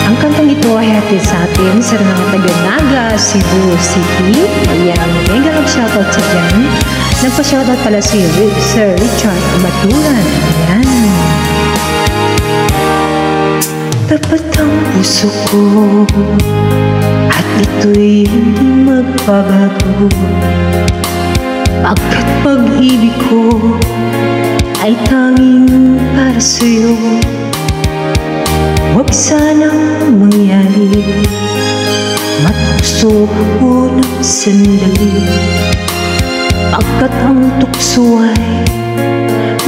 Ang kantang ito ay hatid sa atin sa mga taga-Naga, Cebu City. Ayan, mega nag-shoutout sa dyan. Nagpa-shoutout pala si Sir Richard Maturan. Ayan. Tapat ang puso ko at ito'y hindi magbabago, pagkat pag-ibig ko ay tanging para sa'yo. Huwag sanang mangyari matukso ko ng sandali, pagkat ang tukso ay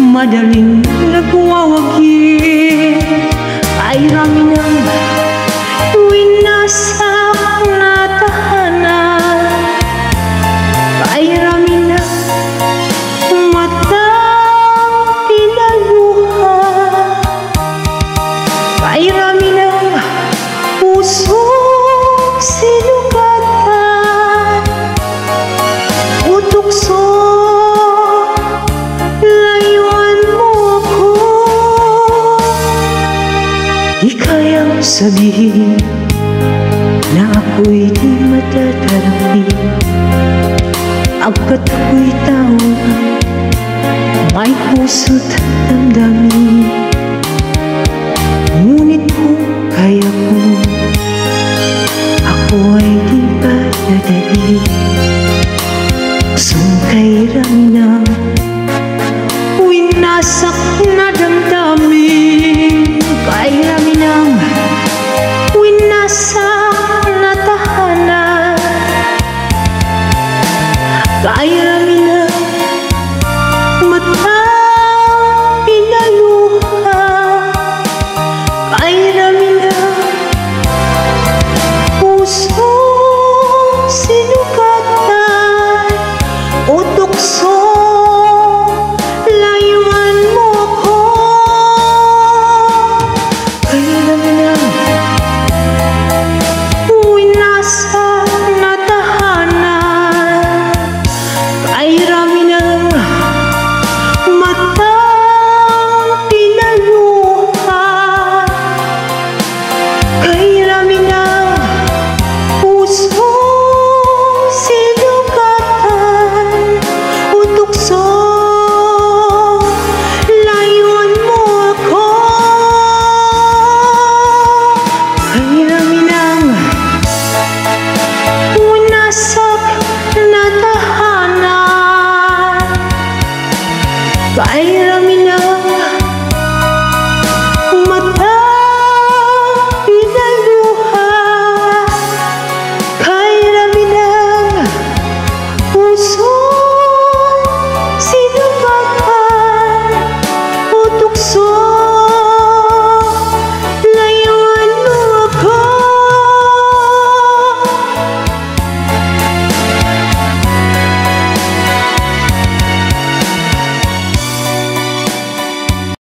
madaling nagwawagi. Ay rami ng tuwing nasa natahanan, ay rami ng matang pinaluha, ay rami ng pusong sinugatan, utukso layuan mo ako. Di kayang sabihin na ako'y di matatarami, pagkat ako'y tao may puso't damdamin.